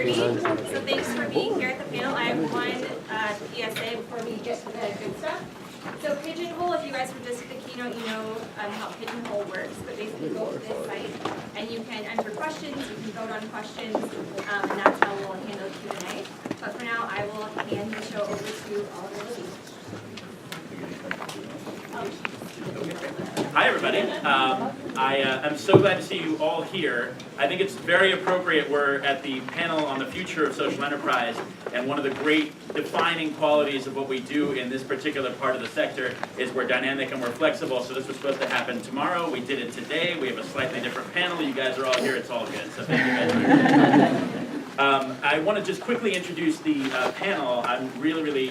6:30. So thanks for being here at the panel. I have one PSA before we get to the good stuff. So Pigeonhole, if you guys were just at the keynote, you know how Pigeonhole works. But basically go to this site and you can enter questions, you can vote on questions, and that's how we'll handle Q&A. But for now, I will hand the show over to Oliver Libby. Hi, everybody. I'm so glad to see you all here. I think it's very appropriate. We're at the panel on the future of social enterprise, and one of the great defining qualities of what we do in this particular part of the sector is we're dynamic and we're flexible. So this was supposed to happen tomorrow. We did it today. We have a slightly different panel. You guys are all here. It's all good. So thank you guys. I want to just quickly introduce the panel. I'm really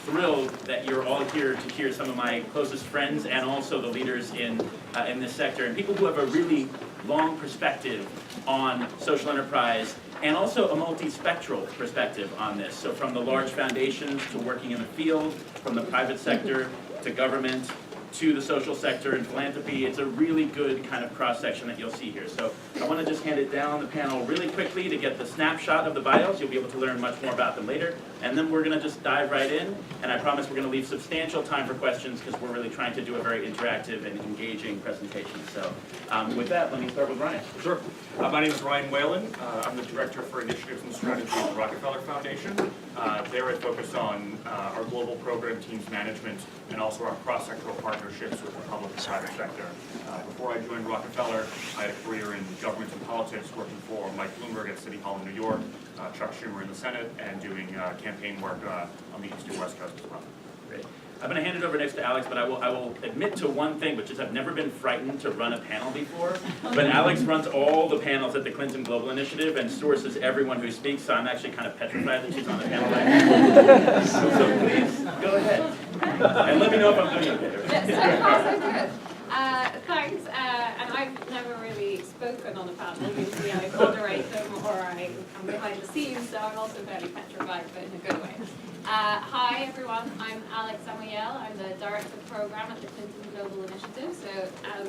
thrilled that you're all here to hear some of my closest friends and also the leaders in this sector, and people who have a really long perspective on social enterprise and also a multispectral perspective on this. So from the large foundations to working in the field, from the private sector to government, to the social sector and philanthropy. It's a really good kind of cross-section that you'll see here. So I want to just hand it down the panel really quickly to get the snapshot of the bios. You'll be able to learn much more about them later. And then we're going to just dive right in. And I promise we're going to leave substantial time for questions because we're really trying to do a very interactive and engaging presentation. So with that, let me start with Ryan. Sure. My name is Ryan Whalen. I'm the Director for Initiatives and Strategy at the Rockefeller Foundation. There I focus on our global program teams management and also our cross-sectoral partnerships with the public and private sector. Before I joined Rockefeller, I had a career in government and politics, working for Mike Bloomberg at City Hall in New York, Chuck Schumer in the Senate, and doing campaign work on the East and West Coast as well. Great. I'm going to hand it over next to Alex, but I will admit to one thing, which is I've never been frightened to run a panel before. But Alex runs all the panels at the Clinton Global Initiative and sources everyone who speaks, so I'm actually kind of petrified that she's on the panel right now. So please, go ahead. And let me know if I'm doing okay. Yes, so good. Thanks, and I've never really spoken on a panel. Usually I moderate them or I am behind the scenes, so I'm also fairly petrified, but in a good way. Hi everyone, I'm Alex Samuel. I'm the Director of Program at the Clinton Global Initiative. So as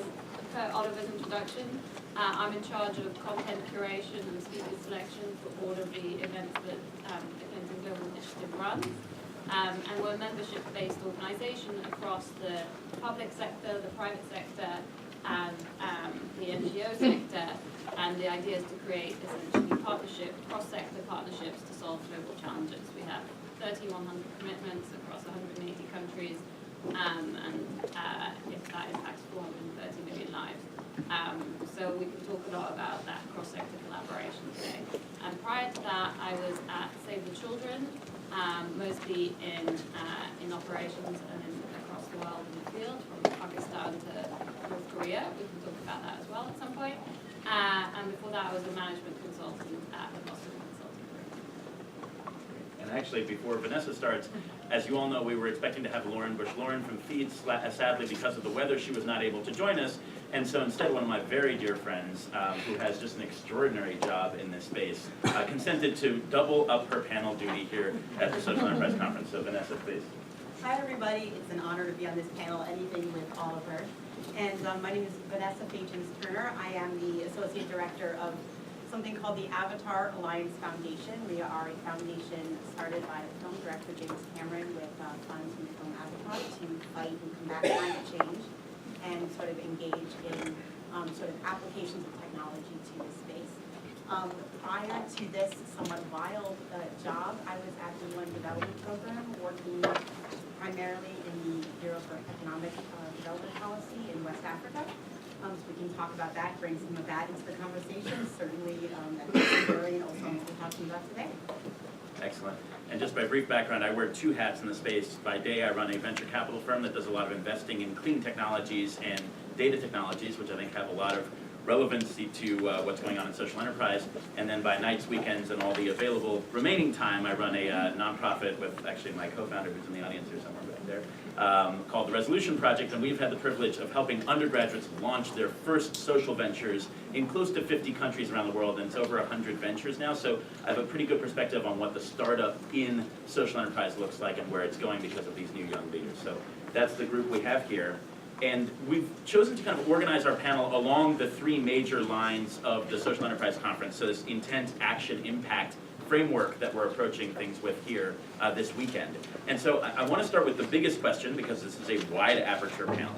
per Oliver's introduction, I'm in charge of content curation and speaker selection for all of the events that the Clinton Global Initiative runs. And we're a membership-based organisation across the public sector, the private sector, and the NGO sector. And the idea is to create essentially cross-sector partnerships to solve global challenges. We have 3,100 commitments across 180 countries, and if that impacts 430 million lives. So we can talk a lot about that cross-sector collaboration today. And prior to that, I was at Save the Children, mostly in operations and across the world in the field, from Pakistan to North Korea. We can talk about that as well at some point. And before that, I was a management consultant at the Boston Consulting Group. And actually, before Vanessa starts, as you all know, we were expecting to have Lauren Bush-Lauren from Feed. Sadly, because of the weather, she was not able to join us. And so instead, one of my very dear friends, who has just an extraordinary job in this space, consented to double up her panel duty here at the Social Enterprise Conference. So Vanessa, please. Hi everybody, it's an honor to be on this panel, anything with Oliver. And my name is Vanessa Pagins-Turner. I am the Associate Director of something called the Avatar Alliance Foundation. We are a foundation started by film director James Cameron with funds from the film Avatar to fight and combat climate change and sort of engage in sort of applications of technology to this space. Prior to this somewhat wild job, I was at the UN Development Program working primarily in the Bureau for Economic Development Policy in West Africa. So we can talk about that, bring some of that into the conversation. Certainly, that's very and also what we're talking about today. Excellent. And just by brief background, I wear two hats in the space. By day, I run a venture capital firm that does a lot of investing in clean technologies and data technologies, which I think have a lot of relevancy to what's going on in social enterprise. And then by nights, weekends, and all the available remaining time, I run a nonprofit with actually my co-founder, who's in the audience here somewhere back there, called the Resolution Project. And we've had the privilege of helping undergraduates launch their first social ventures in close to 50 countries around the world, and it's over 100 ventures now. So I have a pretty good perspective on what the startup in social enterprise looks like and where it's going because of these new young leaders. So that's the group we have here. And we've chosen to kind of organize our panel along the three major lines of the Social Enterprise Conference, so this intent, action, impact framework that we're approaching things with here this weekend. And so I want to start with the biggest question, because this is a wide aperture panel.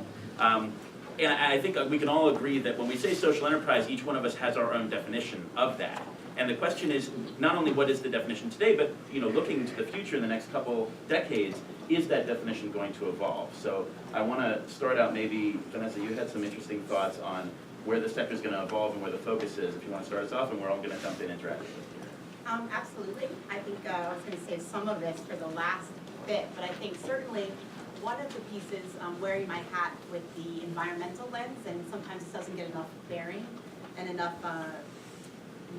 And I think we can all agree that when we say social enterprise, each one of us has our own definition of that. And the question is not only what is the definition today, but looking to the future in the next couple decades, is that definition going to evolve? So I want to start out, maybe, Vanessa, you had some interesting thoughts on where the sector is going to evolve and where the focus is. If you want to start us off, and we're all going to jump in interactively. Absolutely. I think I was going to save some of this for the last bit, but I think certainly one of the pieces, wearing my hat with the environmental lens, and sometimes it doesn't get enough bearing and enough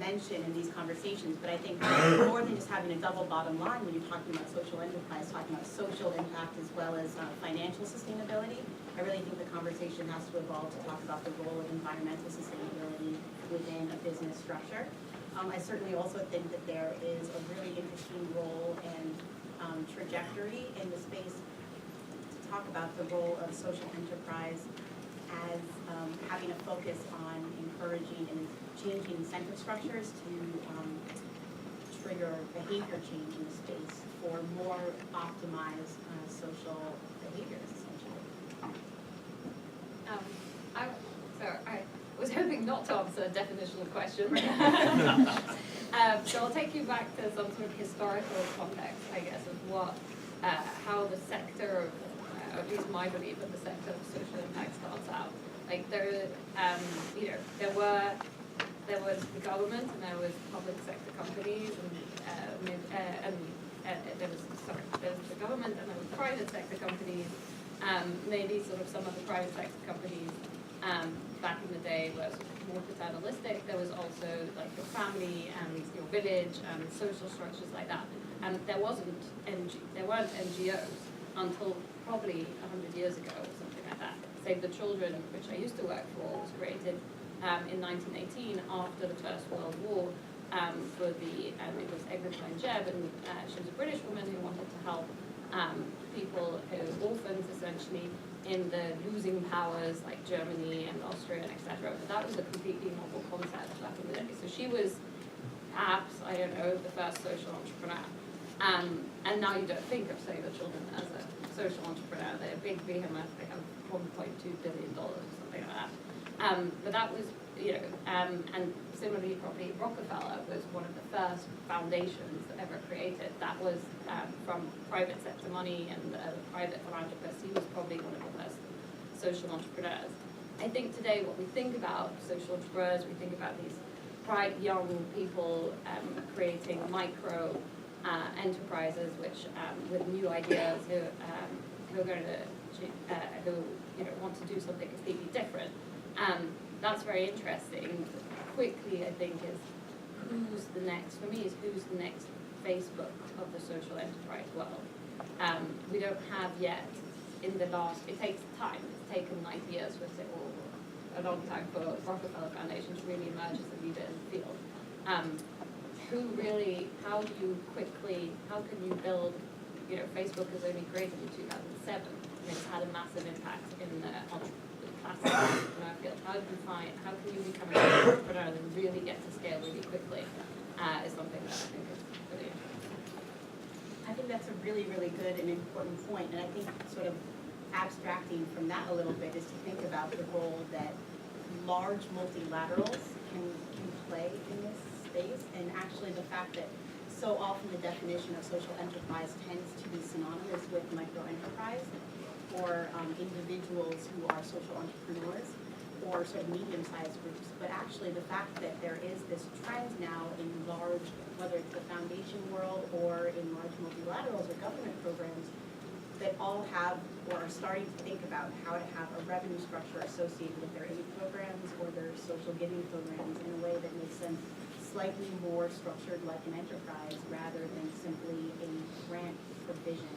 mention in these conversations, but I think more than just having a double bottom line when you're talking about social enterprise, talking about social impact as well as financial sustainability, I really think the conversation has to evolve to talk about the role of environmental sustainability within a business structure. I certainly also think that there is a really interesting role and trajectory in the space to talk about the role of social enterprise as having a focus on encouraging and changing incentive structures to trigger behavior change in the space for more optimized social behaviors, essentially. I was hoping not to answer a definitional question. So I'll take you back to some sort of historical context, I guess, of how the sector, at least my belief of the sector of social impact starts out. Like there was the government and there was public sector companies there was the government and there was private sector companies. Maybe sort of some of the private sector companies back in the day were sort of more paternalistic. There was also like your family and your village and social structures like that. And there weren't NGOs until probably 100 years ago or something like that. Save the Children, which I used to work for, was created in 1918 after the First World War for it was Eglantine Jebb, and she was a British woman who wanted to help people who were orphans essentially in the losing powers like Germany and Austria and etc. But that was a completely novel concept back in the day. So she was perhaps, I don't know, the first social entrepreneur. And now you don't think of Save the Children as a social entrepreneur. They're a big behemoth. They have $1.2 billion or something like that. But that was, and similarly probably Rockefeller was one of the first foundations ever created. That was from private sector money and private philanthropists. He was probably one of the first social entrepreneurs. I think today what we think about social entrepreneurs, we think about these bright young people creating micro enterprises, which with new ideas who are going to want to do something completely different. That's very interesting. Quickly, I think who's the next Facebook of the social enterprise world. We don't have yet in the last. It takes time. It's taken 90 years for it, or a long time for Rockefeller Foundation to really emerge as a leader in the field. How can you build, Facebook was only created in 2007, and it's had a massive impact in the classic entrepreneur field. How can you become an entrepreneur and really get to scale really quickly, is something that I think is really interesting. I think that's a really, really good and important point, and I think sort of abstracting from that a little bit is to think about the role that large multilaterals can play in this space, and actually the fact that so often the definition of social enterprise tends to be synonymous with micro-enterprise or individuals who are social entrepreneurs or sort of medium-sized groups. But actually the fact that there is this trend now in large, whether it's the foundation world or in large multilaterals or government programs, that all have or are starting to think about how to have a revenue structure associated with their aid programs or their social giving programs in a way that makes them slightly more structured like an enterprise rather than simply a grant provision,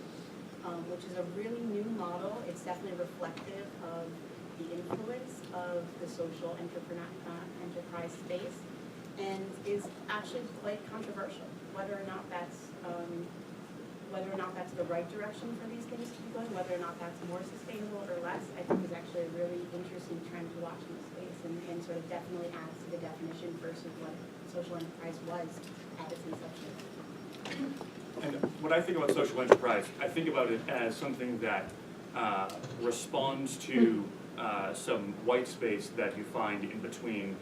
which is a really new model. It's definitely reflective of the influence of the social enterprise space and is actually quite controversial, whether or not that's whether or not that's the right direction for these things to be going, whether or not that's more sustainable or less, I think is actually a really interesting trend to watch in the space and sort of definitely adds to the definition versus what social enterprise was at its inception. And when I think about social enterprise, I think about it as something that responds to some white space that you find in between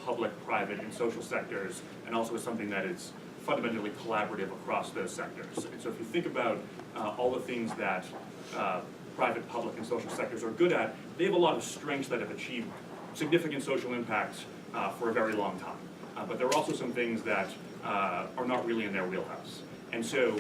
public, private, and social sectors, and also as something that is fundamentally collaborative across those sectors. And so if you think about all the things that private, public, and social sectors are good at, they have a lot of strengths that have achieved significant social impact for a very long time. But there are also some things that are not really in their wheelhouse. And so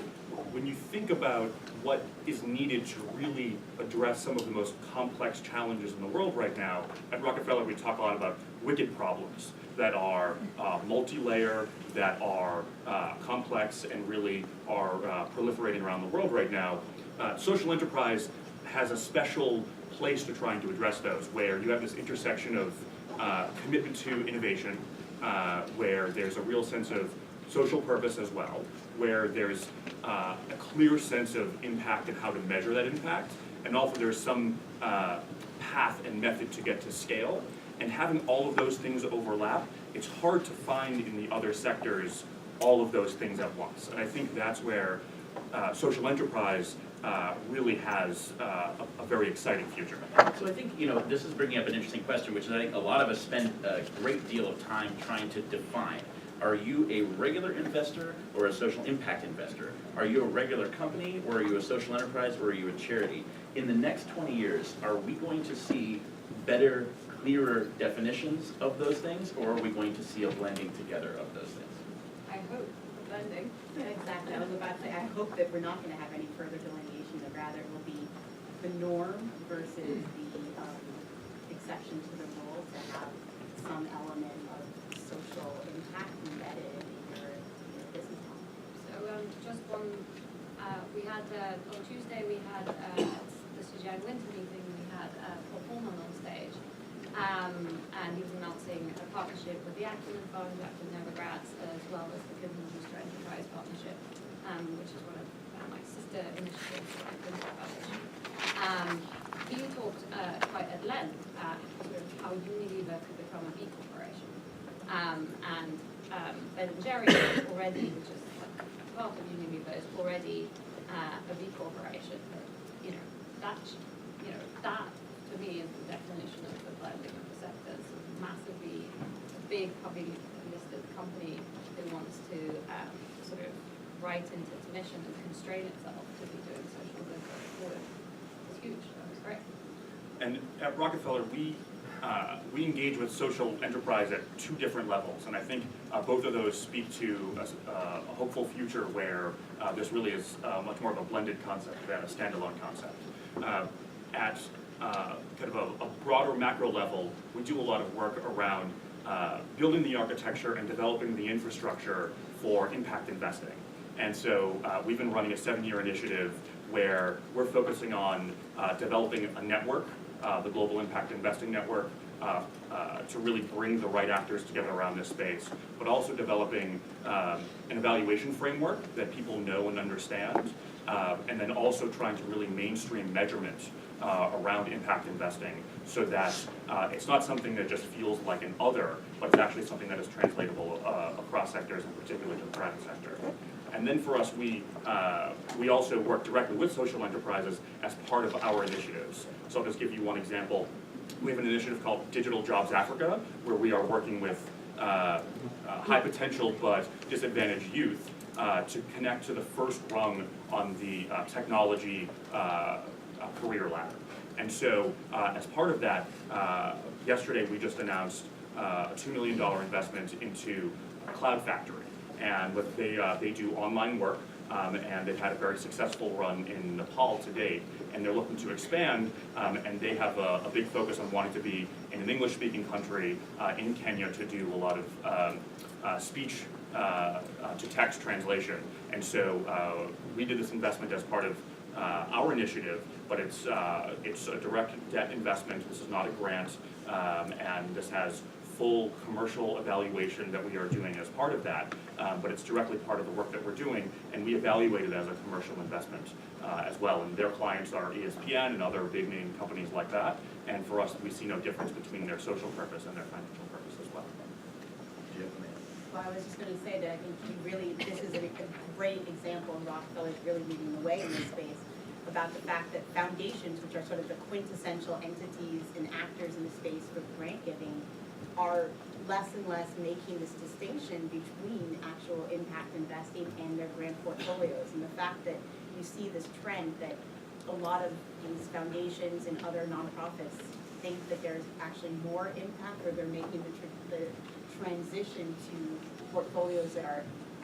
when you think about what is needed to really address some of the most complex challenges in the world right now, at Rockefeller we talk a lot about wicked problems that are multi-layer, that are complex, and really are proliferating around the world right now. Social enterprise has a special place to trying to address those, where you have this intersection of commitment to innovation, where there's a real sense of social purpose as well, where there's a clear sense of impact and how to measure that impact, and also there's some path and method to get to scale. And having all of those things overlap, it's hard to find in the other sectors all of those things at once. And I think that's where social enterprise really has a very exciting future. So I think, this is bringing up an interesting question, which is I think a lot of us spend a great deal of time trying to define. Are you a regular investor or a social impact investor? Are you a regular company, or are you a social enterprise, or are you a charity? In the next 20 years, are we going to see better, clearer definitions of those things, or are we going to see a blending together of those things? I hope a blending. Yeah, exactly. I was about to say, I hope that we're not going to have any further delineation, that rather it will be the norm versus the exception to the rule, to have some element of social impact embedded in your business model. So just one, we had, on Tuesday we had the CGI Winter meeting, we had Paul Pullman on stage, and he was announcing a partnership with the Acumen Fund, Acumen Nevergrads, as well as the Pigeon Booster Enterprise Partnership, which is one of my sister initiatives for Acumen Foundation. He talked quite at length at sort of how Unilever could become a B corporation. And Ben & Jerry's already, which is like part of Unilever, is already a B corporation. But, that to me is the definition of the blending of the sectors. Massively big publicly listed company who wants to sort of write into its mission and constrain itself to be doing social good going forward. It's huge. That was great. And at Rockefeller, we engage with social enterprise at two different levels, and I think both of those speak to a hopeful future where this really is much more of a blended concept than a standalone concept. At kind of a broader macro level, we do a lot of work around building the architecture and developing the infrastructure for impact investing. And so we've been running a 7-year initiative where we're focusing on developing a network, the Global Impact Investing Network, to really bring the right actors together around this space, but also developing an evaluation framework that people know and understand, and then also trying to really mainstream measurement around impact investing, so that it's not something that just feels like an other, but it's actually something that is translatable across sectors, and particularly to the private sector. And then for us, we also work directly with social enterprises as part of our initiatives. So I'll just give you one example. We have an initiative called Digital Jobs Africa, where we are working with high potential but disadvantaged youth to connect to the first rung on the technology career ladder. And so as part of that, yesterday we just announced a $2 million investment into a cloud factory. And what they do online work, and they've had a very successful run in Nepal to date, and they're looking to expand, and they have a big focus on wanting to be in an English-speaking country in Kenya to do a lot of speech to text translation. And so we did this investment as part of our initiative, but it's a direct debt investment. This is not a grant, and this has full commercial evaluation that we are doing as part of that, but it's directly part of the work that we're doing, and we evaluate it as a commercial investment as well. And their clients are ESPN and other big name companies like that, and for us, we see no difference between their social purpose and their financial purpose as well. Well, I was just going to say that I think this is a great example, and Rockefeller's really leading the way in this space, about the fact that foundations, which are sort of the quintessential entities and actors in the space for grant giving, are less and less making this distinction between actual impact investing and their grant portfolios. And the fact that you see this trend that a lot of these foundations and other nonprofits think that there's actually more impact, or they're making the transition to portfolios that are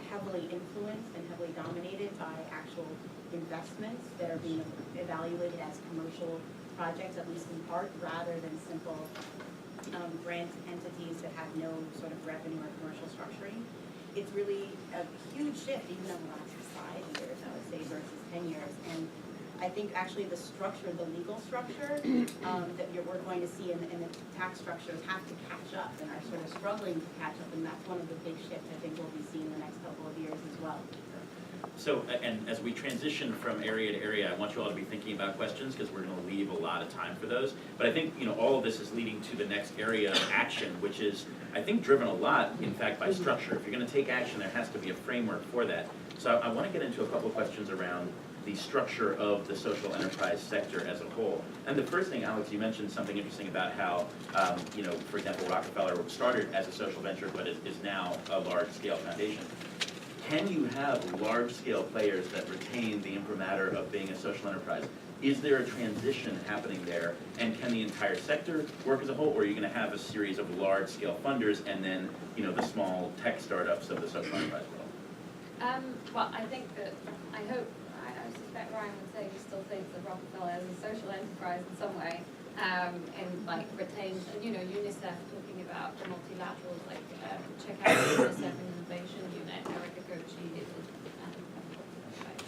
heavily influenced and heavily dominated by actual investments that are being evaluated as commercial projects, at least in part, rather than simple grant entities that have no sort of revenue or commercial structuring. It's really a huge shift, even over the last 5 years, I would say, versus 10 years. And I think actually the structure, the legal structure that we're going to see in the tax structures have to catch up and are sort of struggling to catch up, and that's one of the big shifts I think we'll be seeing in the next couple of years as well. So, and as we transition from area to area, I want you all to be thinking about questions, because we're going to leave a lot of time for those. But I think, all of this is leading to the next area of action, which is, I think, driven a lot, in fact, by structure. If you're going to take action, there has to be a framework for that. So I want to get into a couple of questions around the structure of the social enterprise sector as a whole. And the first thing, Alex, you mentioned something interesting about how, for example, Rockefeller started as a social venture, but is now a large-scale foundation. Can you have large-scale players that retain the imprimatur of being a social enterprise? Is there a transition happening there? And can the entire sector work as a whole, or are you going to have a series of large-scale funders and then, the small tech startups of the social enterprise world? Well, I think that, I suspect Ryan would say he still thinks that Rockefeller is a social enterprise in some way, and retains, and UNICEF talking about the multilaterals, check out the UNICEF Innovation Unit, Erica Gochi,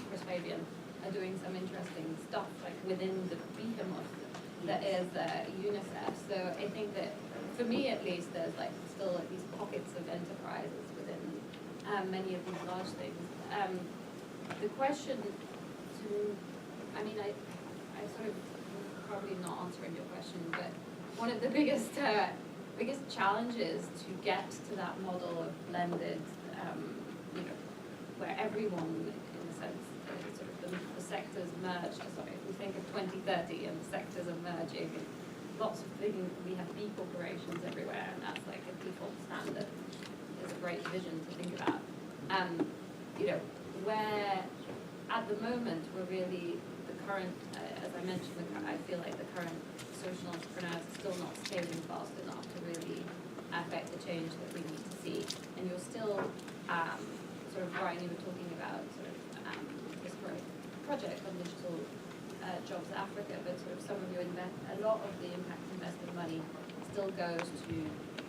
Chris Fabian are doing some interesting stuff within the behemoth that is UNICEF. So I think that, for me at least, there's still these pockets of enterprises within many of these large things. The question I sort of probably not answering your question, but one of the biggest challenges to get to that model of blended, where everyone, in a sense, sort of the sectors merge. If we think of 2030 and the sectors are merging, and lots of things, we have B corporations everywhere, and that's like a default standard. It's a great vision to think about. Where at the moment we're really the current, as I mentioned, I feel like the current social entrepreneurs are still not scaling fast enough to really affect the change that we need to see. And you're still sort of, Ryan, you were talking about sort of this project on digital jobs Africa, but sort of a lot of the impact invested money still goes to,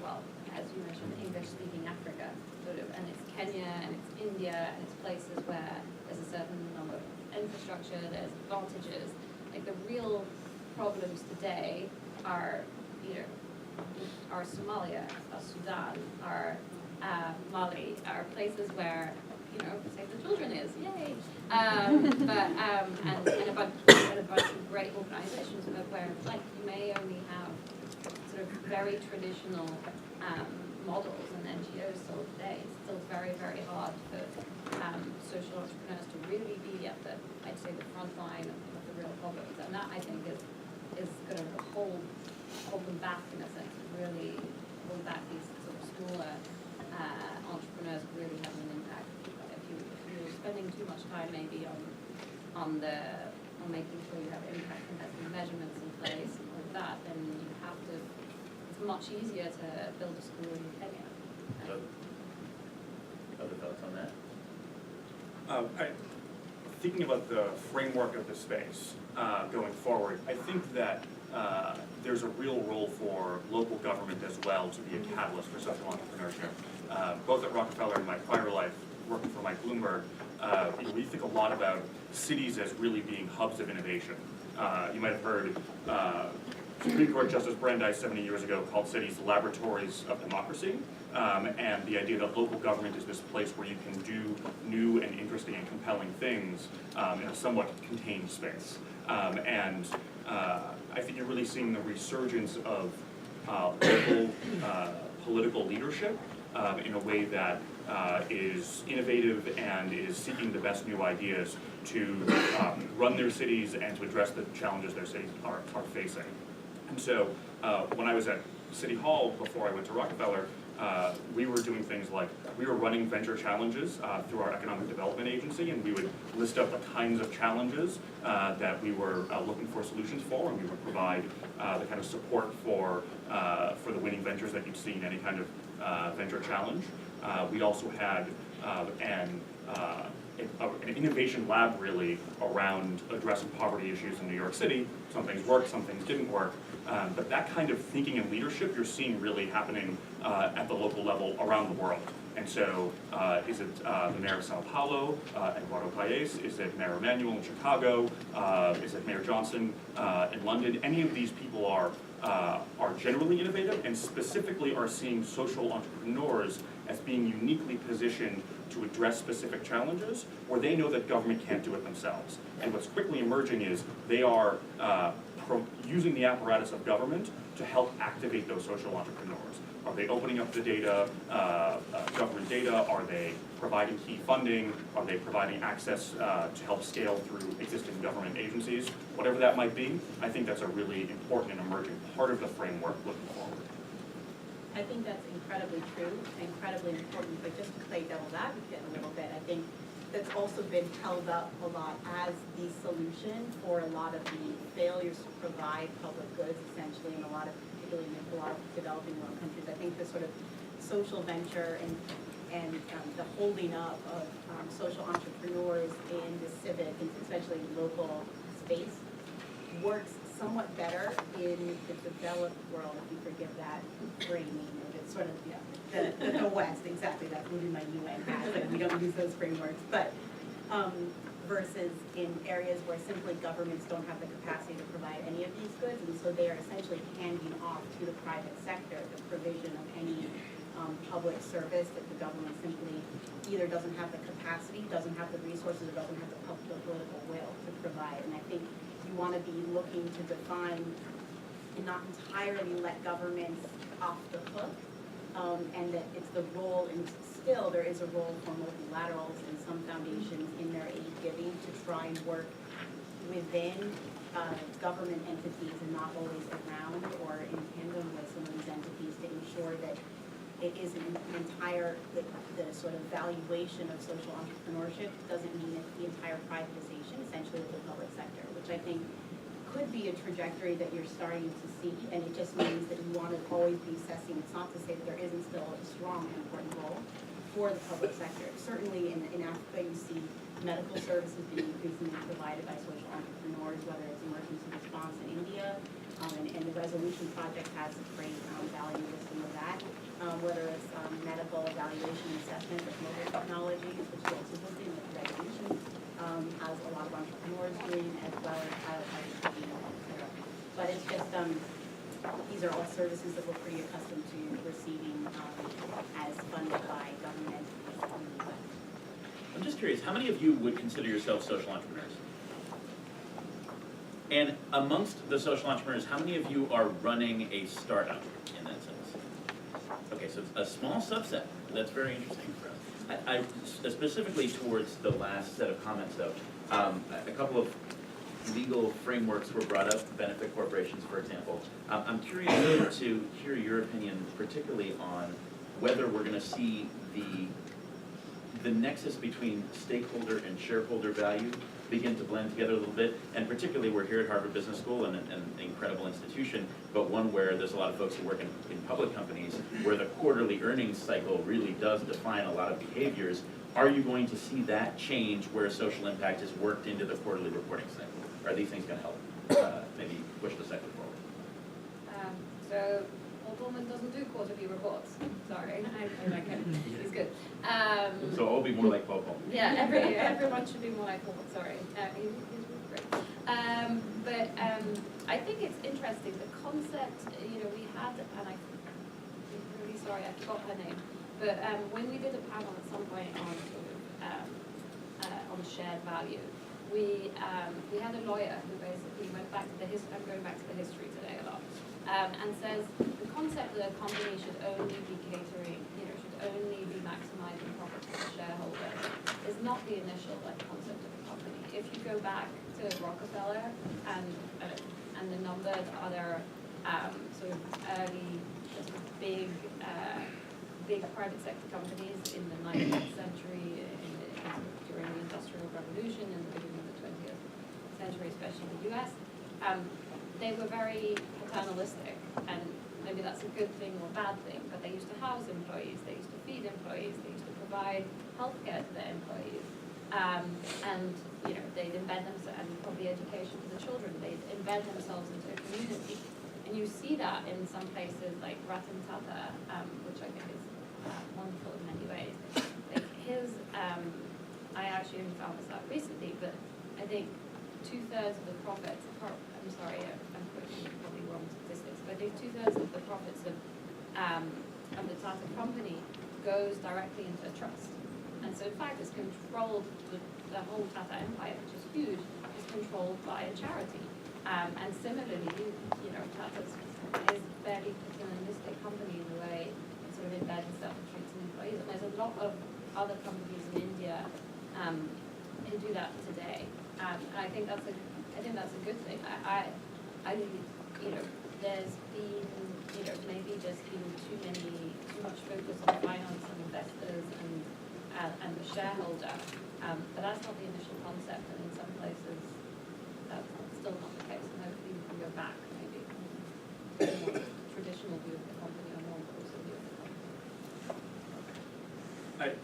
well, as you mentioned, English-speaking Africa, and it's Kenya, and it's India, and it's places where there's a certain number of infrastructure, there's advantages. The real problems today are, are Somalia, are Sudan, are Mali, are places where, Save the Children is, yay! And a bunch of great organizations, but where you may only have sort of very traditional models and NGOs still today. It's still very, very hard for social entrepreneurs to really be at the, I'd say, the front line of the real problems. And that, I think, is going to hold them back, in a sense, really hold back these sort of smaller entrepreneurs who really have an impact. If you're spending too much time maybe on making sure you have impact investing measurements in place and all of that, then you have to, it's much easier to build a school in Kenya. Other thoughts on that? Thinking about the framework of the space going forward, I think that there's a real role for local government as well to be a catalyst for social entrepreneurship. Both at Rockefeller and my prior life, working for Mike Bloomberg, we think a lot about cities as really being hubs of innovation. You might have heard Supreme Court Justice Brandeis 70 years ago called cities laboratories of democracy, and the idea that local government is this place where you can do new and interesting and compelling things in a somewhat contained space. I think you're really seeing the resurgence of local political leadership in a way that is innovative and is seeking the best new ideas to run their cities and to address the challenges their cities are facing. And so when I was at City Hall before I went to Rockefeller, we were doing things like, we were running venture challenges through our economic development agency, and we would list up the kinds of challenges that we were looking for solutions for, and we would provide the kind of support for the winning ventures that you'd see in any kind of venture challenge. We also had an innovation lab really around addressing poverty issues in New York City. Some things worked, some things didn't work. But that kind of thinking and leadership you're seeing really happening at the local level around the world. And so is it the mayor of Sao Paulo, Eduardo Paes? Is it Mayor Emanuel in Chicago? Is it Mayor Johnson in London? Any of these people are generally innovative and specifically are seeing social entrepreneurs as being uniquely positioned to address specific challenges where they know that government can't do it themselves. And what's quickly emerging is they are using the apparatus of government to help activate those social entrepreneurs. Are they opening up the data, government data? Are they providing key funding? Are they providing access to help scale through existing government agencies? Whatever that might be, I think that's a really important and emerging part of the framework looking forward. I think that's incredibly true, incredibly important, but just to play devil's advocate a little bit, I think that's also been held up a lot as the solution for a lot of the failures to provide public goods, essentially, in particularly in a lot of developing world countries. I think the sort of social venture and the holding up of social entrepreneurs in the civic and especially local space works somewhat better in the developed world, if you forgive that framing. It's sort of the West, exactly. That's maybe my UN hat, but we don't use those frameworks. But versus in areas where simply governments don't have the capacity to provide any of these goods, and so they are essentially handing off to the private sector the provision of any public service that the government simply either doesn't have the capacity, doesn't have the resources, or doesn't have the political will to provide. And I think you want to be looking to define and not entirely let governments off the hook, and that it's the role, and still there is a role for multilaterals and some foundations in their aid giving to try and work within government entities and not always around or in tandem with some of these entities to ensure that it isn't an entire, the sort of valuation of social entrepreneurship doesn't mean it's the entire privatization, essentially, of the public sector, which I think could be a trajectory that you're starting to see, and it just means that you want to always be assessing. It's not to say that there isn't still a strong and important role for the public sector. Certainly in Africa, you see medical services being increasingly provided by social entrepreneurs, whether it's emergency response in India, and the Resolution Project has a great value with some of that. Whether it's medical evaluation and assessment with mobile technologies, which is also something that Resolution has a lot of entrepreneurs doing, as well as IoT, etc. But it's just, these are all services that we're pretty accustomed to receiving as funded by government entities in the US. I'm just curious, how many of you would consider yourselves social entrepreneurs? And amongst the social entrepreneurs, how many of you are running a startup in that sense? Okay, so it's a small subset. That's very interesting for us. I specifically towards the last set of comments, though, a couple of legal frameworks were brought up, benefit corporations, for example. I'm curious to hear your opinion, particularly on whether we're going to see the nexus between stakeholder and shareholder value begin to blend together a little bit, and particularly we're here at Harvard Business School, and an incredible institution, but one where there's a lot of folks who work in public companies, where the quarterly earnings cycle really does define a lot of behaviors. Are you going to see that change where social impact is worked into the quarterly reporting cycle? Are these things going to help maybe push the sector forward? So Goldman doesn't do quarterly reports. Sorry, I like him. He's good. So I'll be more like Paul. Yeah, everyone should be more like Paul. Sorry, he's great. I think it's interesting, the concept, we had, and I'm really sorry, I forgot her name, but when we did a panel at some point on sort of, on shared value, we had a lawyer who basically went back to I'm going back to the history today a lot, and says the concept that a company should only be catering, should only be maximizing profit for the shareholder is not the initial concept of a company. If you go back to Rockefeller and the number of other sort of early sort of big private sector companies in the 19th century, during the Industrial Revolution and the beginning of the 20th century, especially in the US, they were very paternalistic, and maybe that's a good thing or a bad thing, but they used to house employees, they used to feed employees, they used to provide healthcare to their employees, and they'd embed themselves, and probably education for the children, they'd embed themselves into a community. And you see that in some places like Ratan Tata, which I think is wonderful in many ways. Like I actually only found this out recently, but I think 2/3 of the profits, I'm sorry, I'm quoting probably wrong statistics, but I think 2/3 of the profits of the Tata company goes directly into a trust. And so in fact it's controlled, the whole Tata empire, which is huge, is controlled by a charity. And similarly, Tata is a fairly paternalistic company in the way it sort of embeds itself and treats its employees. And there's a lot of other companies in India who do that today. And I think that's a good thing. There's been, maybe there's been too much focus on finance and investors and the shareholder, but that's not the initial concept, and in some places that's still not the case, and hopefully we can go back maybe to a more traditional view of the company, or more inclusive view of the company.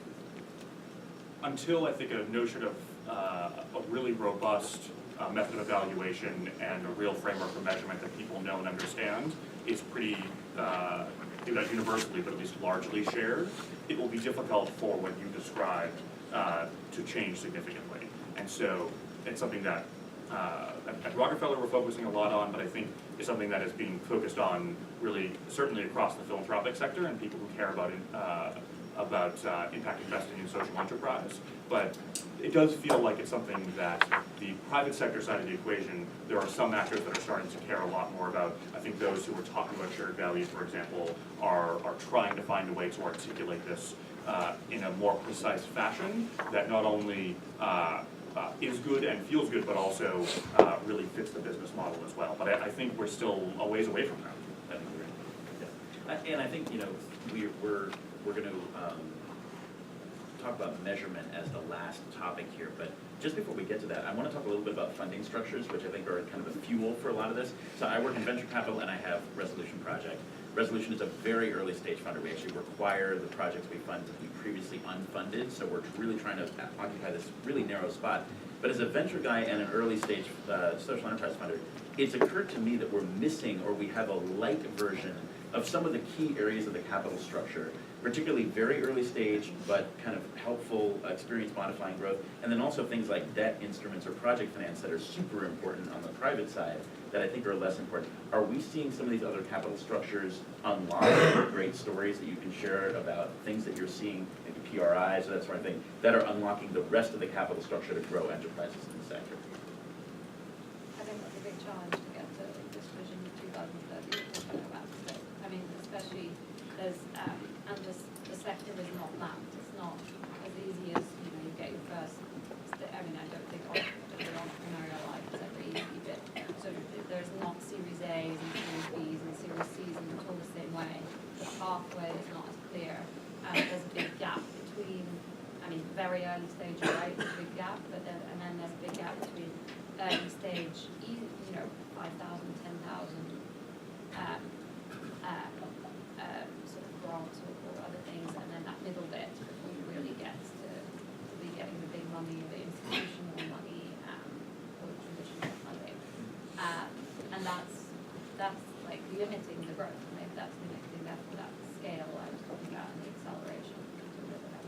Until I think a notion of a really robust method of evaluation and a real framework for measurement that people know and understand is pretty, maybe not universally, but at least largely shared, it will be difficult for what you described to change significantly. And so it's something that at Rockefeller we're focusing a lot on, but I think is something that is being focused on really certainly across the philanthropic sector and people who care about impact investing in social enterprise. But it does feel like it's something that the private sector side of the equation, there are some actors that are starting to care a lot more about. I think those who are talking about shared value, for example, are trying to find a way to articulate this in a more precise fashion that not only is good and feels good, but also really fits the business model as well. But I think we're still a ways away from that. Yeah. And I think we're going to talk about measurement as the last topic here, but just before we get to that, I want to talk a little bit about funding structures, which I think are kind of a fuel for a lot of this. So I work in venture capital and I have Resolution Project. Resolution is a very early stage funder. We actually require the projects we fund to be previously unfunded, so we're really trying to occupy this really narrow spot. But as a venture guy and an early stage social enterprise funder, it's occurred to me that we're missing, or we have a light version of some of the key areas of the capital structure, particularly very early stage, but kind of helpful experience modifying growth, and then also things like debt instruments or project finance that are super important on the private side that I think are less important. Are we seeing some of these other capital structures unlock great stories that you can share about things that you're seeing, maybe PRIs or that sort of thing, that are unlocking the rest of the capital structure to grow enterprises in the sector? I think that's a big challenge to get to this vision of 2030 we're talking about. So, I mean, especially there's, and the sector is not mapped. It's not as easy as, you get your first, I mean, I don't think entrepreneurial life is ever easy, but so there's not Series A's and Series B's and Series C's and it's all the same way. The pathway is not as clear. There's a big gap between, I mean, very early stage, right, there's a big gap, but then, and then there's a big gap between early stage, 5,000, 10,000, sort of grants or other things, and then that middle bit before you really get to be getting the big money, the institutional money, or traditional funding. And that's like limiting the growth, and maybe that's limiting that scale I was talking about and the acceleration to deliver that.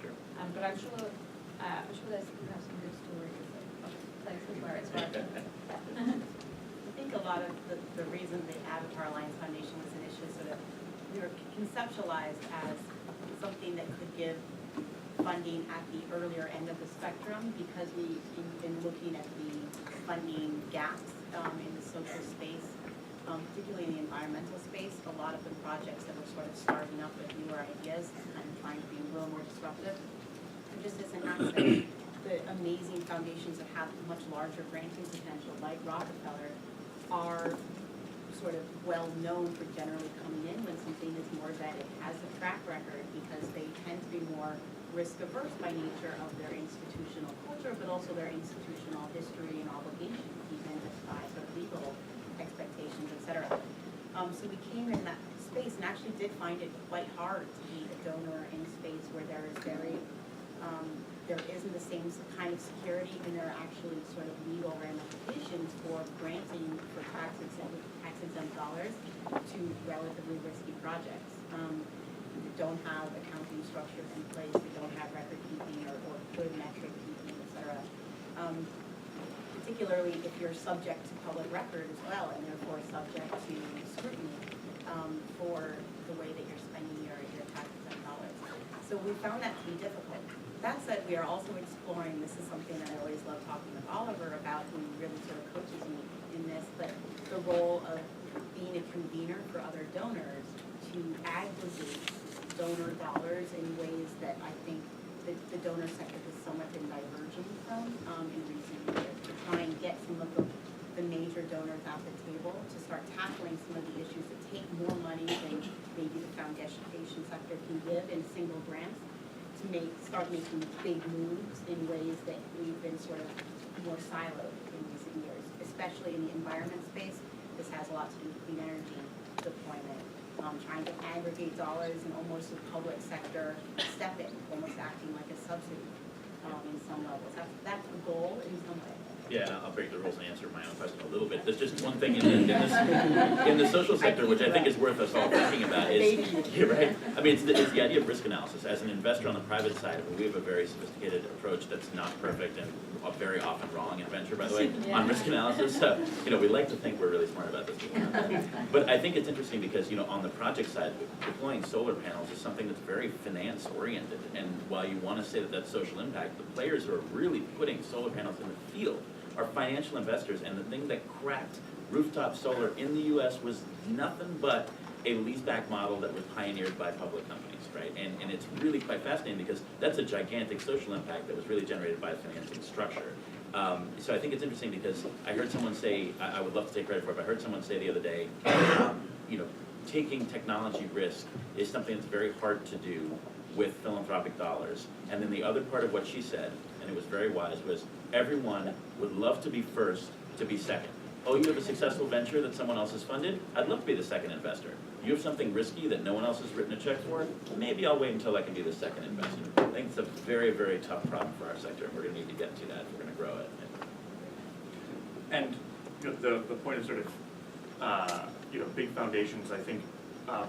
Sure. But I'm sure you have some good stories of places where it's working. I think a lot of the reason the Avatar Alliance Foundation was initially sort of, we were conceptualized as something that could give funding at the earlier end of the spectrum, because we've been looking at the funding gaps in the social space, particularly in the environmental space. A lot of the projects that were sort of starting up with newer ideas and trying to be a little more disruptive. There just isn't access. The amazing foundations that have much larger granting potential, like Rockefeller, are sort of well known for generally coming in when something is more vetted, has a track record, because they tend to be more risk averse by nature of their institutional culture, but also their institutional history and obligations, even just by sort of legal expectations, et cetera. So we came in that space and actually did find it quite hard to be a donor in space where there is there isn't the same kind of security, and there are actually sort of legal ramifications for granting for tax exempt dollars to relatively risky projects. We don't have accounting structures in place, we don't have record keeping or good metric keeping, et cetera. Particularly if you're subject to public record as well, and therefore subject to scrutiny for the way that you're spending your tax exempt dollars. So we found that to be difficult. That said, we are also exploring, this is something that I always love talking with Oliver about, who really sort of coaches me in this, but the role of being a convener for other donors to aggregate donor dollars in ways that I think the donor sector has somewhat been diverging from in recent years, to try and get some of the major donors at the table to start tackling some of the issues that take more money than maybe the foundation sector can give in single grants, to start making big moves in ways that we've been sort of more siloed in recent years, especially in the environment space. This has a lot to do with clean energy deployment, trying to aggregate dollars and almost the public sector step in, almost acting like a subsidy in some levels. That's the goal in some ways. Yeah, and I'll break the rules and answer my own question a little bit. There's just one thing in the social sector, which I think is worth us all thinking about, is, yeah, right? I mean, it's the idea of risk analysis. As an investor on the private side, we have a very sophisticated approach that's not perfect and very often wrong in venture, by the way, on risk analysis. So, we like to think we're really smart about this. But I think it's interesting because, on the project side, deploying solar panels is something that's very finance oriented. And while you want to say that that's social impact, the players who are really putting solar panels in the field are financial investors, and the thing that cracked rooftop solar in the US was nothing but a leaseback model that was pioneered by public companies, right? And it's really quite fascinating because that's a gigantic social impact that was really generated by a financing structure. So I think it's interesting because I heard someone say, I would love to take credit for it, but I heard someone say the other day, taking technology risk is something that's very hard to do with philanthropic dollars. And then the other part of what she said, and it was very wise, was everyone would love to be first to be second. Oh, you have a successful venture that someone else has funded? I'd love to be the second investor. You have something risky that no one else has written a check for? Maybe I'll wait until I can be the second investor. I think it's a very, very tough problem for our sector, and we're going to need to get to that if we're going to grow it. And the point of sort of big foundations, I think,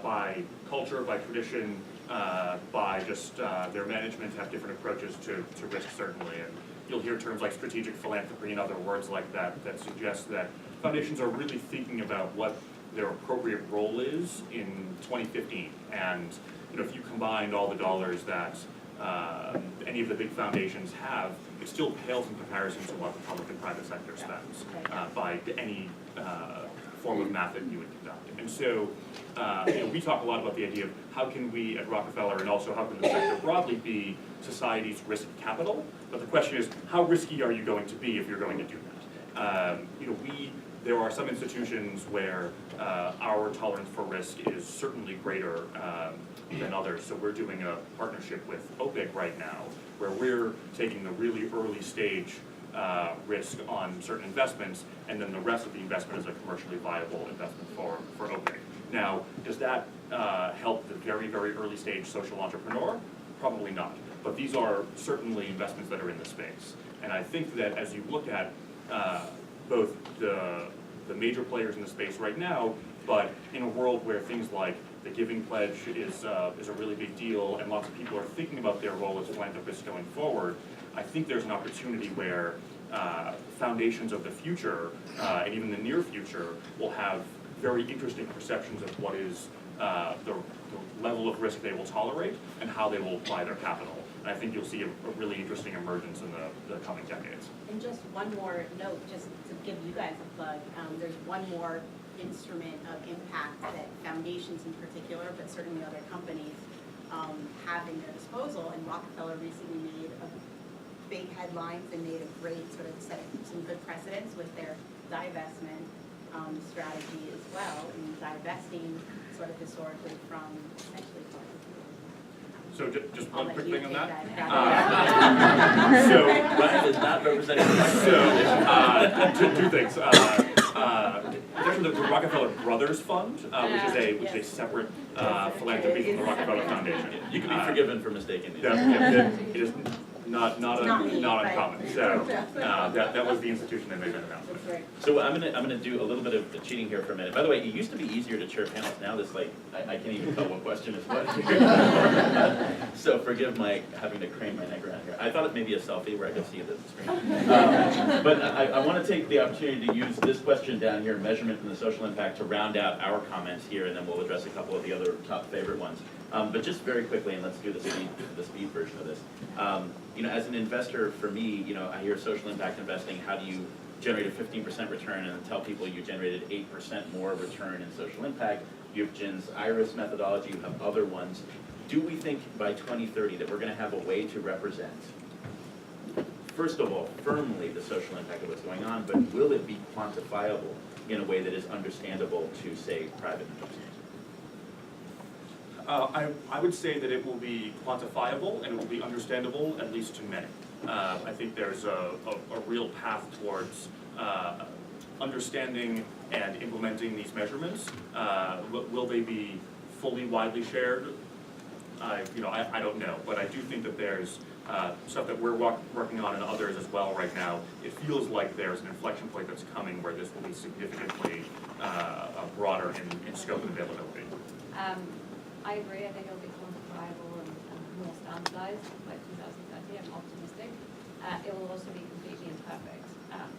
by culture, by tradition, by just their management have different approaches to risk, certainly. And you'll hear terms like strategic philanthropy and other words like that that suggest that foundations are really thinking about what their appropriate role is in 2015. And if you combined all the dollars that any of the big foundations have, it still pales in comparison to what the public and private sector spends by any form of math that you would conduct. And so we talk a lot about the idea of how can we at Rockefeller, and also how can the sector broadly be society's risk capital, but the question is, how risky are you going to be if you're going to do that? There are some institutions where our tolerance for risk is certainly greater than others. So we're doing a partnership with OPIC right now, where we're taking the really early stage risk on certain investments, and then the rest of the investment is a commercially viable investment for OPIC. Now, does that help the very, very early stage social entrepreneur? Probably not. But these are certainly investments that are in the space. And I think that as you look at both the major players in the space right now, but in a world where things like the Giving Pledge is a really big deal, and lots of people are thinking about their role as philanthropists going forward, I think there's an opportunity where foundations of the future, and even the near future, will have very interesting perceptions of what is the level of risk they will tolerate and how they will apply their capital. And I think you'll see a really interesting emergence in the coming decades. And just one more note, just to give you guys a plug, there's one more instrument of impact that foundations in particular, but certainly other companies, have in their disposal. And Rockefeller recently made big headlines and made a great sort of set some good precedents with their divestment strategy as well, and divesting sort of historically from essentially So just I'll one let quick you thing on take that. So Ryan is not representing the Two things. It's actually the Rockefeller Brothers Fund, which is a separate philanthropy from the Rockefeller Foundation. You can be forgiven for mistaking these. It is not me, uncommon. So that was the institution that made that announcement. That's right. So I'm gonna do a little bit of cheating here for a minute. By the way, it used to be easier to chair panels. Now this I can't even tell what question is what. So forgive my having to crane my neck around here. I thought it may be a selfie where I could see the screen. But I want to take the opportunity to use this question down here, measurement and the social impact, to round out our comments here, and then we'll address a couple of the other top favorite ones. But just very quickly, and let's do the speed version of this. As an investor, for me, I hear social impact investing. How do you generate a 15% return and then tell people you generated 8% more return in social impact? You have Jin's IRIS methodology. You have other ones. Do we think by 2030 that we're going to have a way to represent, first of all, firmly the social impact of what's going on, but will it be quantifiable in a way that is understandable to, say, private investors? I would say that it will be quantifiable and it will be understandable, at least to many. I think there's a real path towards understanding and implementing these measurements. Will they be fully widely shared? I don't know, but I do think that there's stuff that we're working on and others as well right now. It feels like there's an inflection point that's coming where this will be significantly broader in scope and availability. I agree. I think it'll be quantifiable and more standardized by 2030. I'm optimistic. It will also be completely imperfect.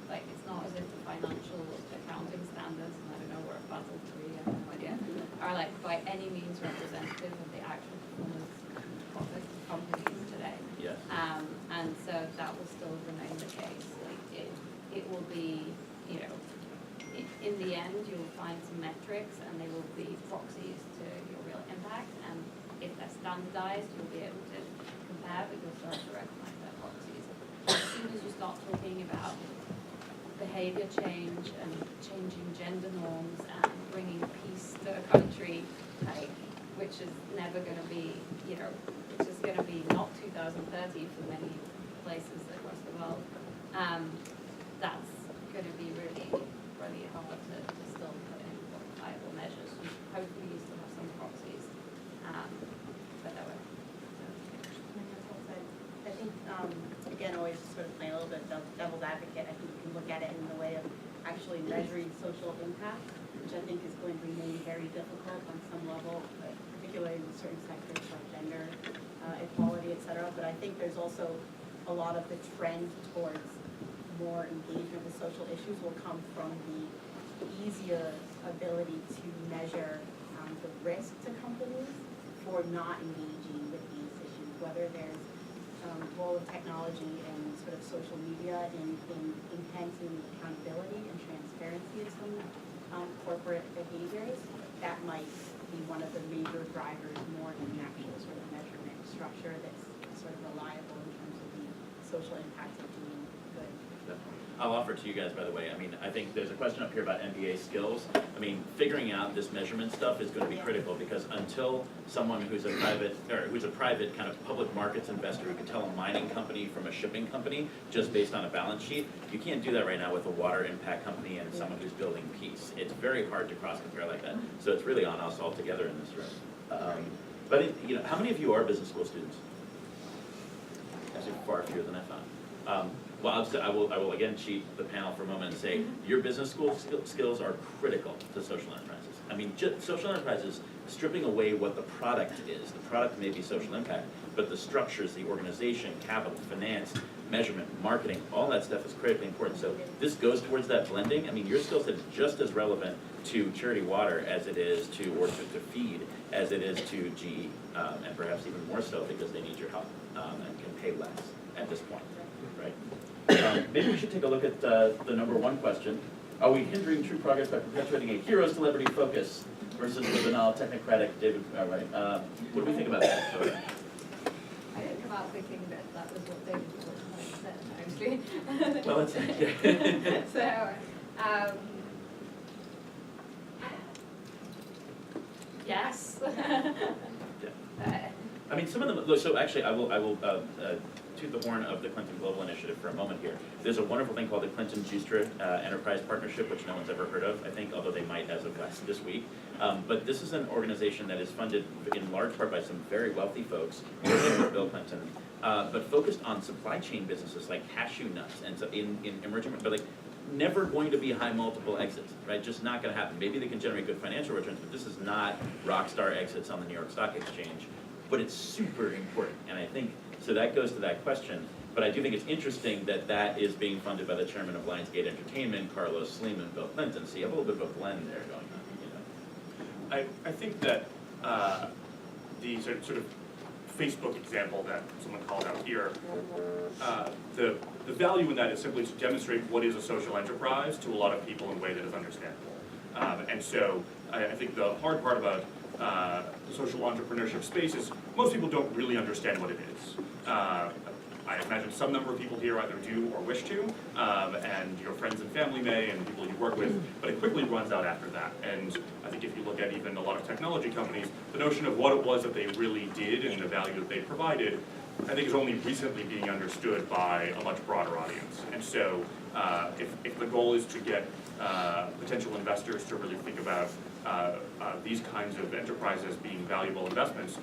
It's not as if the financial accounting standards, and I don't know, we're at Basel III, I have no idea, are by any means representative of the actual performance profits of companies today. Yes. And so that will still remain the case. It will be, in the end, you'll find some metrics and they will be proxies to your real impact. And if they're standardized, you'll be able to compare, but you'll start to recognize their proxies. As soon as you start talking about behavior change and changing gender norms and bringing peace to a country, which is never going to be, which is going to be not 2030 for many places across the world, that's going to be really, really hard to still put in quantifiable measures. Hopefully you still have some proxies, but that way. I think, again, always sort of playing a little bit of devil's advocate, I think you can look at it in the way of actually measuring social impact, which I think is going to remain very difficult on some level, particularly in certain sectors like gender equality, et cetera. But I think there's also a lot of the trend towards more engagement with social issues will come from the easier ability to measure the risk to companies for not engaging with these issues, whether there's role of technology and sort of social media in enhancing the accountability and transparency of some corporate behaviors. That might be one of the major drivers more than the actual sort of measurement structure that's sort of reliable in terms of the social impact of doing good. I'll offer to you guys, by the way, I think there's a question up here about MBA skills. Figuring out this measurement stuff is going to be critical, because until someone who's a private kind of public markets investor who can tell a mining company from a shipping company just based on a balance sheet, you can't do that right now with a water impact company and someone who's building peace. It's very hard to cross-compare like that. So it's really on us all together in this room. But how many of you are business school students? Actually, far fewer than I thought. Well, I will again cheat the panel for a moment and say, your business school skills are critical to social enterprises. I mean, social enterprises, stripping away what the product is. The product may be social impact, but the structures, the organization, capital, finance, measurement, marketing, all that stuff is critically important. So this goes towards that blending. I mean, your skill set is just as relevant to Charity Water as it is to feed, as it is to GE, and perhaps even more so because they need your help and can pay less at this point, right? Maybe we should take a look at the number one question. Are we hindering true progress by perpetuating a hero celebrity focus versus the banal technocratic David, right? What do we think about that? I didn't come out thinking that that was what David said, actually. Well, it's, yeah. So, yes. I mean, some of them, so actually, I will toot the horn of the Clinton Global Initiative for a moment here. There's a wonderful thing called the Clinton-Justra Enterprise Partnership, which no one's ever heard of, I think, although they might as of this week. But this is an organization that is funded in large part by some very wealthy folks, working with Bill Clinton, but focused on supply chain businesses like cashew nuts and so in emerging, but like never going to be high multiple exits, right? Just not going to happen. Maybe they can generate good financial returns, but this is not rock star exits on the New York Stock Exchange. But it's super important, and I think, so that goes to that question, but I do think it's interesting that that is being funded by the chairman of Lionsgate Entertainment, Carlos Slim, and Bill Clinton, so you have a little bit of a blend there going on, you know? I think that the sort of Facebook example that someone called out here, the value in that is simply to demonstrate what is a social enterprise to a lot of people in a way that is understandable. And so I think the hard part about the social entrepreneurship space is most people don't really understand what it is. I imagine some number of people here either do or wish to, and your friends and family may, and people you work with, but it quickly runs out after that. And I think if you look at even a lot of technology companies, the notion of what it was that they really did and the value that they provided, I think is only recently being understood by a much broader audience. And so if the goal is to get potential investors to really think about these kinds of enterprises being valuable investments,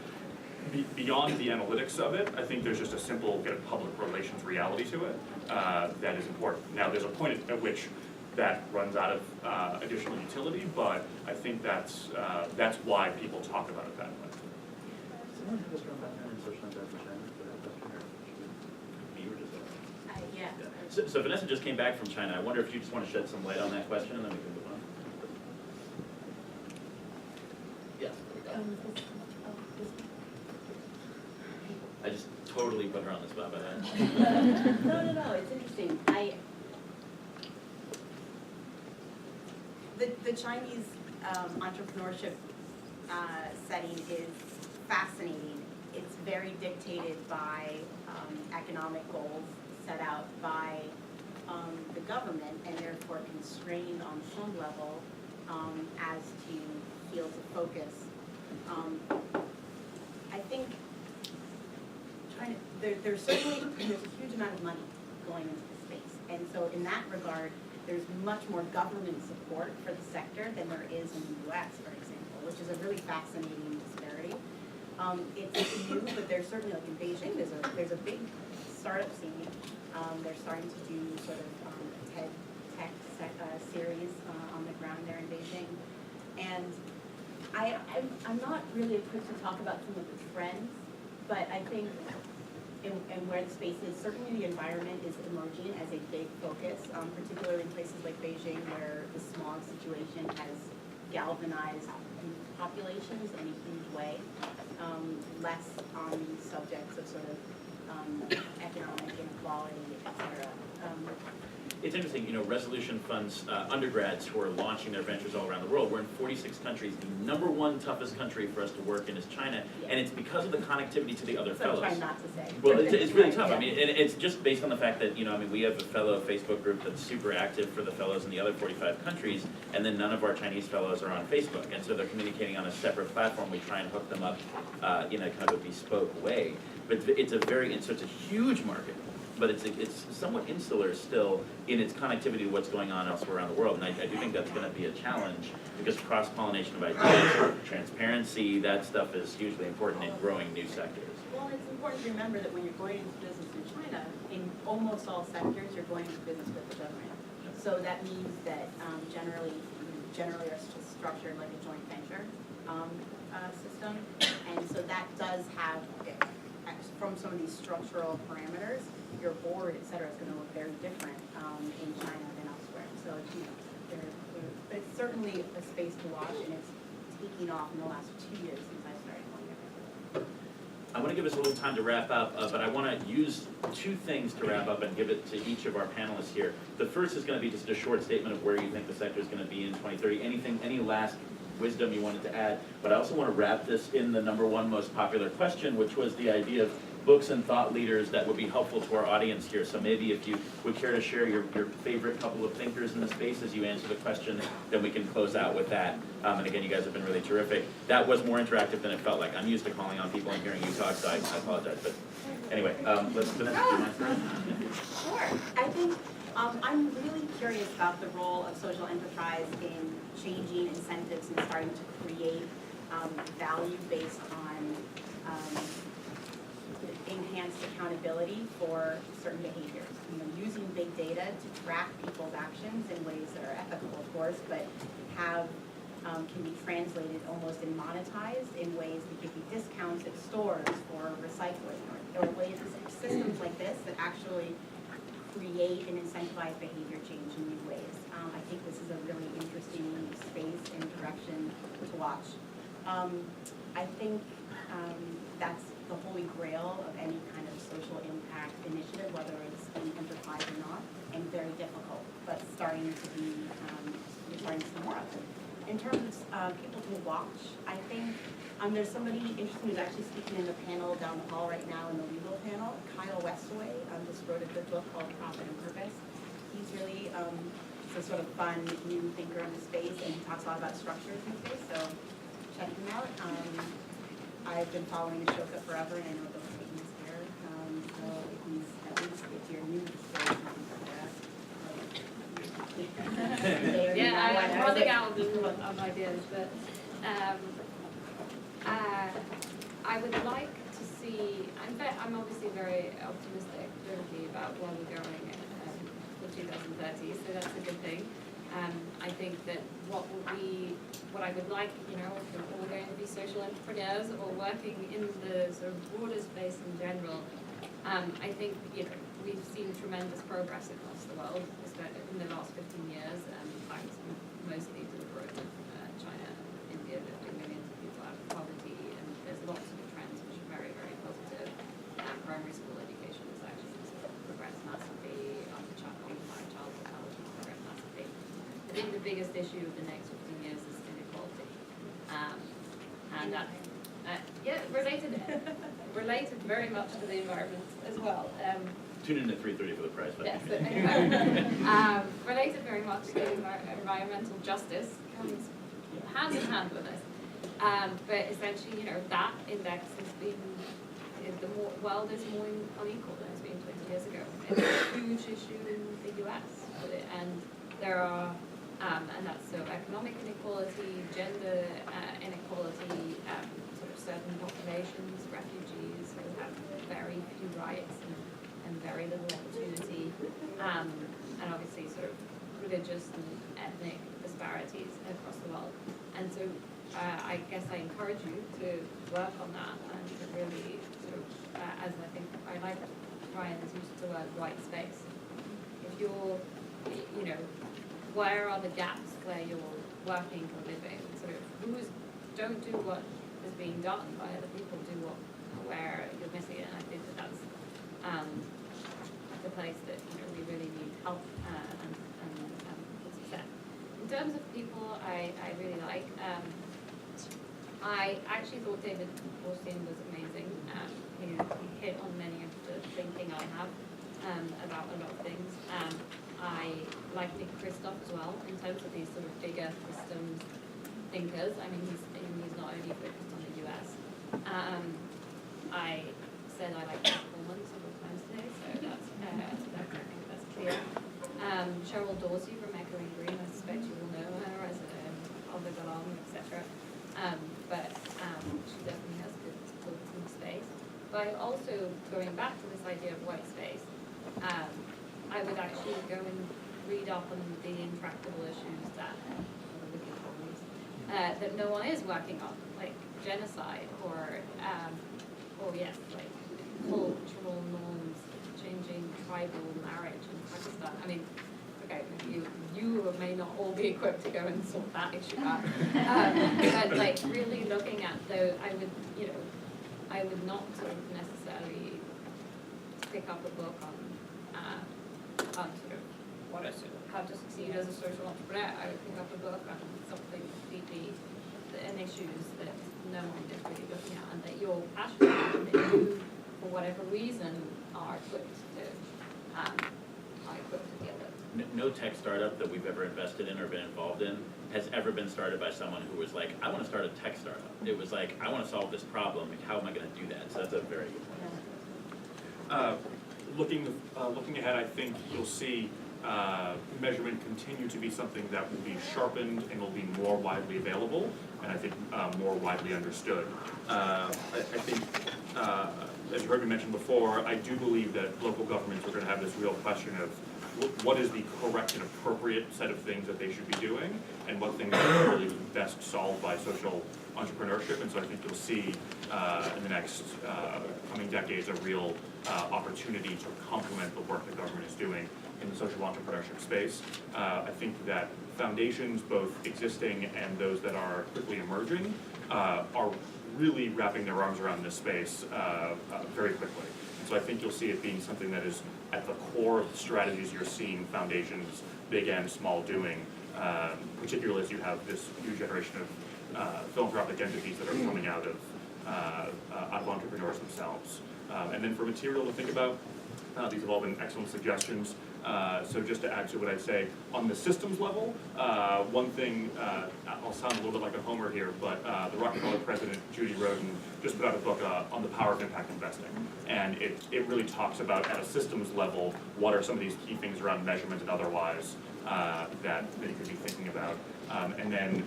beyond the analytics of it, I think there's just a simple kind of public relations reality to it that is important. Now, there's a point at which that runs out of additional utility, but I think that's why people talk about it that way. Someone have a strong background in social enterprise in China? Me or just Yeah. So Vanessa just came back from China. I wonder if you just want to shed some light on that question, and then we can move on. Yes, there we go. I just totally put her on the spot by that. No, it's interesting. The Chinese entrepreneurship setting is fascinating. It's very dictated by economic goals set out by the government, and therefore constrained on some level as to fields of focus. I think there's certainly a huge amount of money going into the space, and so in that regard, there's much more government support for the sector than there is in the U.S., for example, which is a really fascinating disparity. It's new, but there's certainly, like in Beijing, there's a big startup scene. They're starting to do sort of TED Tech series on the ground there in Beijing, and I'm not really equipped to talk about some of the trends, but I think and where the space is, certainly the environment is emerging as a big focus, particularly in places like Beijing, where the smog situation has galvanized populations in a huge way, less on the subjects of sort of economic inequality, et cetera. It's interesting, you know, Resolution funds undergrads who are launching their ventures all around the world. We're in 46 countries. The #1 toughest country for us to work in is China, and it's because of the connectivity to the other fellows. I'm trying not to say. Well, it's really tough. I mean, and it's just based on the fact that, you know, I mean, we have a fellow Facebook group that's super active for the fellows in the other 45 countries, and then none of our Chinese fellows are on Facebook, and so they're communicating on a separate platform. We try and hook them up in a kind of a bespoke way. But so it's a huge market. But it's somewhat insular still in its connectivity to what's going on elsewhere around the world. And I do think that's going to be a challenge because cross-pollination of ideas, transparency, that stuff is hugely important in growing new sectors. Well, it's important to remember that when you're going into business in China, in almost all sectors, you're going to do business with the government. So that means that generally are structured like a joint venture system. And so that does have, from some of these structural parameters, your board, et cetera, is going to look very different in China than elsewhere. So, but it's certainly a space to watch, and it's taking off in the last 2 years since I started going there. I want to give us a little time to wrap up, but I want to use two things to wrap up and give it to each of our panelists here. The first is going to be just a short statement of where you think the sector is going to be in 2030. Any last wisdom you wanted to add? But I also want to wrap this in the #1 most popular question, which was the idea of books and thought leaders that would be helpful to our audience here. So maybe if you would care to share your favorite couple of thinkers in the space as you answer the question, then we can close out with that. And again, you guys have been really terrific. That was more interactive than it felt like. I'm used to calling on people and hearing you talk, so I apologize. But anyway, let's finish. Do you mind? Sure. I think I'm really curious about the role of social enterprise in changing incentives and starting to create value based on enhanced accountability for certain behaviors. Using big data to track people's actions in ways that are ethical, of course, but can be translated almost and monetized in ways that give you discounts at stores for recycling or ways, systems like this that actually create and incentivize behavior change in new ways. I think this is a really interesting space and direction to watch. I think that's the holy grail of any kind of social impact initiative, whether it's in enterprise or not, and very difficult, but starting to be, we're starting to see more of it. In terms of people to watch, I think there's somebody interesting who's actually speaking in the panel down the hall right now in the legal panel. Kyle Westaway just wrote a good book called Profit and Purpose. He's really a sort of fun new thinker in the space, and he talks a lot about structures in the space, so check him out. I've been following Ashoka forever, and I know Bill Clayton is here, so if he's, at least if you're new to the space, Yeah, I'm running out of ideas, but I would like to see, I'm obviously very optimistic really about where we're going for 2030, so that's a good thing. I think that what I would like, if we're going to be social entrepreneurs or working in the sort of broader space in general, I think, we've seen tremendous progress across the world in the last 15 years, thanks mostly to the growth of China and India, lifting millions of people out of poverty, and there's lots of trends which are very, very positive. Primary school education has actually sort of progressed massively, childhood mortality progressed massively. I think the biggest issue of the next 15 years is inequality, and that, related very much to the environment as well. Tune in at 3:30 for the prize. Yes, related very much to environmental justice, comes hand in hand with this. But essentially, that index has been, the world is more unequal than it's been 20 years ago. It's a huge issue in the US, and there are, and that's so economic inequality, gender inequality, sort of certain populations, refugees who have very few rights and very little opportunity, and obviously sort of religious and ethnic disparities across the world. And so I guess I encourage you to work on that and to really sort of, as I think I like Ryan's use of the word white space. If you're, where are the gaps where you're working or living? Sort of don't do what is being done by other people, do where you're missing it. And I think that's the place that we really need help and success. In terms of people I really like, I actually thought David Borstein was amazing. He hit on many of the thinking I have about a lot of things. I like Nick Kristof as well in terms of these sort of bigger systems thinkers. I mean, he's not only focused on the US. I said I like Matt Coleman several times today, so I think that's clear. Cheryl Dorsey from Echoing Green, I suspect you will know her as Oliver Galang, etc. But she definitely has good thoughts in the space. But also going back to this idea of white space, I would actually go and read up on the intractable issues that that no one is working on, like genocide or yes, like cultural norms, changing tribal marriage in Pakistan. I mean, okay, you may not all be equipped to go and sort that issue out, but like really looking at those, I would not sort of necessarily pick up a book on sort of how to succeed as a social entrepreneur. I would pick up a book on something completely, and issues that no one is really looking at and that you're passionate about and that you, for whatever reason, are equipped to deal with. No tech startup that we've ever invested in or been involved in has ever been started by someone who was like, I want to start a tech startup. It was like, I want to solve this problem. Like, how am I going to do that? So that's a very good point. Looking ahead, I think you'll see measurement continue to be something that will be sharpened and will be more widely available, and I think more widely understood. I think, as you heard me mention before, I do believe that local governments are going to have this real question of what is the correct and appropriate set of things that they should be doing, and what things are really best solved by social entrepreneurship. And so I think you'll see in the next coming decades a real opportunity to complement the work that government is doing in the social entrepreneurship space. I think that foundations, both existing and those that are quickly emerging, are really wrapping their arms around this space very quickly. And so I think you'll see it being something that is at the core of the strategies you're seeing foundations, big and small, doing, particularly as you have this new generation of philanthropic entities that are coming out of entrepreneurs themselves. And then for material to think about, these have all been excellent suggestions. So just to add to what I'd say, on the systems level, one thing, I'll sound a little bit like a homer here, but the Rockefeller president, Judy Roden, just put out a book on the power of impact investing. And it really talks about, at a systems level, what are some of these key things around measurement and otherwise that you could be thinking about. And then,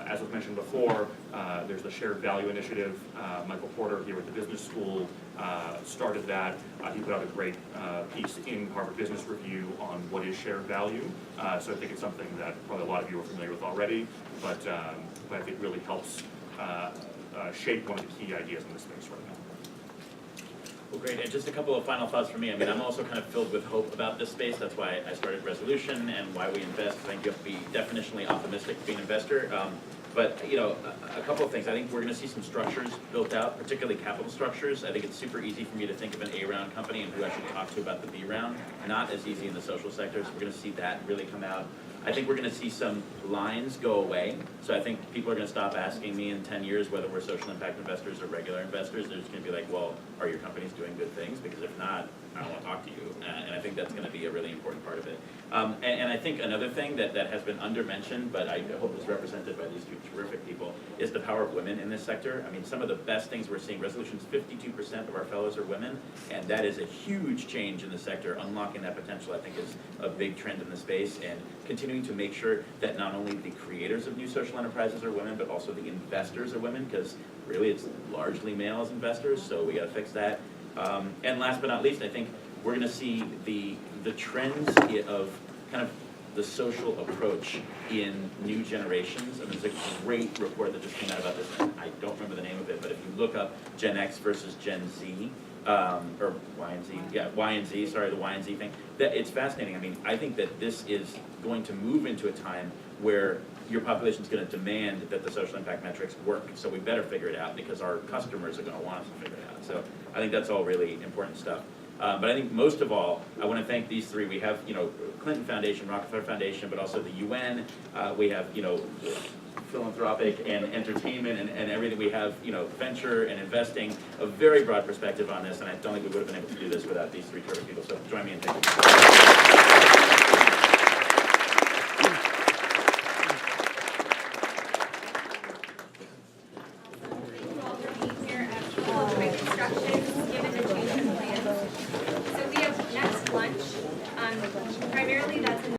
as was mentioned before, there's the Shared Value Initiative. Michael Porter here at the Business School started that. He put out a great piece in Harvard Business Review on what is shared value. So I think it's something that probably a lot of you are familiar with already, but I think really helps shape one of the key ideas in this space right now. Well, great, and just a couple of final thoughts from me. I mean, I'm also kind of filled with hope about this space. That's why I started Resolution and why we invest. I think you have to be definitionally optimistic to be an investor. But, you know, a couple of things. I think we're going to see some structures built out, particularly capital structures. I think it's super easy for me to think of an A-round company and who I should talk to about the B-round. Not as easy in the social sector, so we're going to see that really come out. I think we're going to see some lines go away. So I think people are going to stop asking me in 10 years whether we're social impact investors or regular investors. They're just going to be like, well, are your companies doing good things? Because if not, I don't want to talk to you. And I think that's going to be a really important part of it. And I think another thing that has been undermentioned, but I hope is represented by these two terrific people, is the power of women in this sector. I mean, some of the best things we're seeing, Resolution's 52% of our fellows are women, and that is a huge change in the sector. Unlocking that potential, I think, is a big trend in the space, and continuing to make sure that not only the creators of new social enterprises are women, but also the investors are women, because really it's largely male as investors, so we got to fix that. And last but not least, I think we're going to see the trends of kind of the social approach in new generations. And there's a great report that just came out about this, and I don't remember the name of it, but if you look up Gen X versus Gen Z, or Y and Z, yeah, Y and Z, sorry, the Y and Z thing, that it's fascinating. I mean, I think that this is going to move into a time where your population is going to demand that the social impact metrics work. So we better figure it out because our customers are going to want us to figure it out. So I think that's all really important stuff. But I think most of all, I want to thank these three. We have, you know, Clinton Foundation, Rockefeller Foundation, but also the UN. We have, you know, philanthropic and entertainment and everything. We have, you know, venture and investing, a very broad perspective on this, and I don't think we would have been able to do this without these three terrific people. So join me in thanking you.